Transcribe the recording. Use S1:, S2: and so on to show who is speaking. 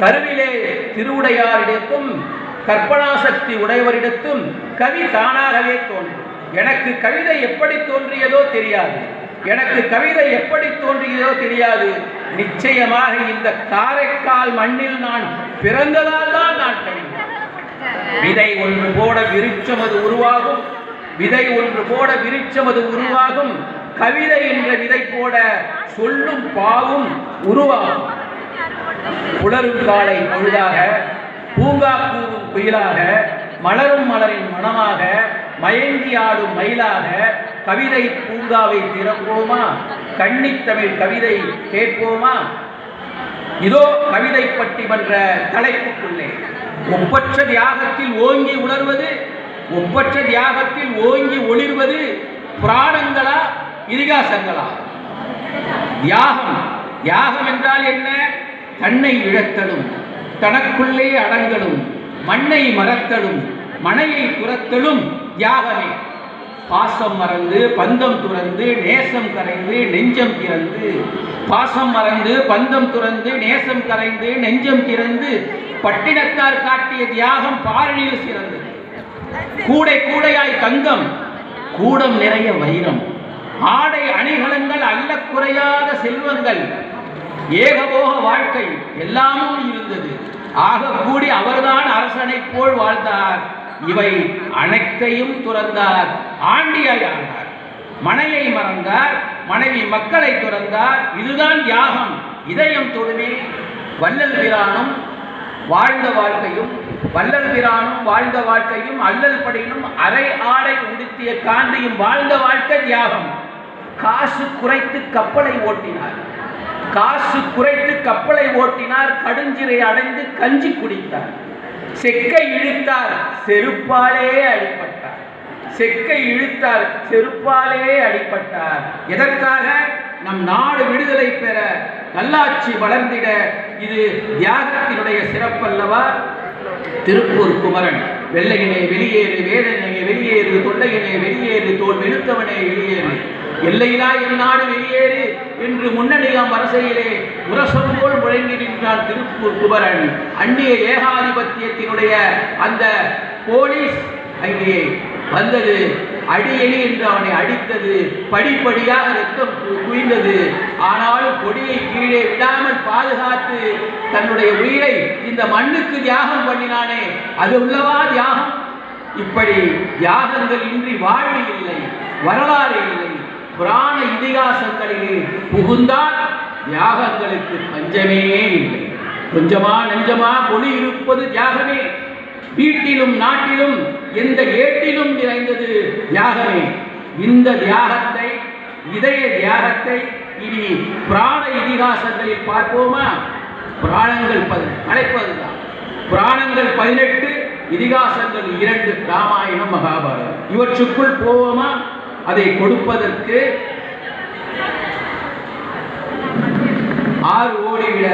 S1: கருவிலே திருவுடையாரிடத்தும் கற்பனா சக்தி உடையவரிடத்தும் கவி தானாகவே தோன்றும். எனக்கு கவிதை எப்படி தோன்றியதோ தெரியாது, நிச்சயமாக இந்த காரைக்கால் மண்ணில் நான் பிறந்ததால் தான் நான் கவிதை. விதை ஒன்று போட விருட்சமது உருவாகும், கவிதை என்ற விதை போட சொல்லும் பாவும் உருவாகும். புலரும் காலை பொழுதாக, பூங்கா பூவும் குயிலாக, மலரும் மலரின் மனமாக, மயங்கி ஆடும் மயிலாக, கவிதை பூங்காவை திறப்போமா, கன்னித்தமிழ் கவிதை கேட்போமா? இதோ கவிதை பட்டிமன்ற தலைப்புக்குள்ளே ஒப்பற்ற தியாகத்தில் ஓங்கி உணர்வது, ஒப்பற்ற தியாகத்தில் ஓங்கி ஒளிர்வது புராணங்களா இதிகாசங்களா? தியாகம் என்றால் என்ன? தன்னை இழத்தலும், தனக்குள்ளே அடங்கலும், மண்ணை மறத்தலும், மனையை துரத்தலும் தியாகமே. பாசம் மறந்து பந்தம் துறந்து நேசம் கரைந்து நெஞ்சம் திறந்து, பாசம் மறந்து பந்தம் துறந்து நேசம் கரைந்து நெஞ்சம் திறந்து பட்டினத்தார் காட்டிய தியாகம் பாரணியில் சிறந்தது. கூடை கூடையாய் தங்கம், கூடம் நிறைய வைரம், ஆடை அணிகலன்கள் அல்ல குறையாத செல்வங்கள், ஏகபோக வாழ்க்கை எல்லாமும் இருந்தது. ஆக கூடி அவர்தான் அரசனை போல் வாழ்ந்தார். இவை அனைத்தையும் துறந்தார், ஆண்டியாயானார். மனையை மறந்தார், மனைவி மக்களை துறந்தார். இதுதான் தியாகம். இதயம் தொடுமே. வள்ளல் பிரானும் வாழ்ந்த வாழ்க்கையும் அல்லல் படையினும் அரை ஆடை உடுத்திய காந்தியும் வாழ்ந்த வாழ்க்கை தியாகம். காசு குறைத்து கப்பலை ஓட்டினார், கடுஞ்சிறை அடைந்து கஞ்சி குடித்தார். செக்கை இழுத்தார், செருப்பாலே அடிபட்டார். எதற்காக? நம் நாடு விடுதலை பெற, நல்லாட்சி வளர்ந்திட. இது தியாகத்தினுடைய சிறப்பல்லவா? திருப்பூர் குமரன், வெள்ளையனே வெளியேறு, வேதனையே வெளியேறு, தொல்லையனே வெளியேறு, தோல் வெளுத்தவனே வெளியேறு, எல்லையிலா என் நாடு வெளியேறு என்று முன்னணியாம் அரசையிலே முரசம் போல் முழங்கி நின்றான் திருப்பூர் குமரன். அந்நிய ஏகாதிபத்தியத்தினுடைய அந்த போலீஸ் அங்கே வந்தது, அடியணி என்று அவனை அடித்தது, படிப்படியாக ரத்தம் குவிந்தது. ஆனாலும் கொடியை கீழே விடாமல் பாதுகாத்து தன்னுடைய உயிரை இந்த மண்ணுக்கு தியாகம் பண்ணினானே, அது உள்ளவா தியாகம்? இப்படி தியாகங்கள் இன்றி வாழ்வு இல்லை, வரலாறு இல்லை. புராண இதிகாசங்களிலே புகுந்தால் தியாகங்களுக்கு பஞ்சமே இல்லை. கொஞ்சமா நெஞ்சமா மொழி இருப்பது தியாகமே. வீட்டிலும் நாட்டிலும் எந்த ஏட்டிலும் நிறைந்தது தியாகமே. இந்த தியாகத்தை, இதய தியாகத்தை இனி புராண இதிகாசங்களில் பார்ப்போமா? புராணங்கள் அழைப்பதுதான். புராணங்கள் 18, இதிகாசங்கள் 2, ராமாயணம் மகாபாரதம். இவற்றுக்குள் போவோமா? அதை கொடுப்பதற்கு 6 கோடி விட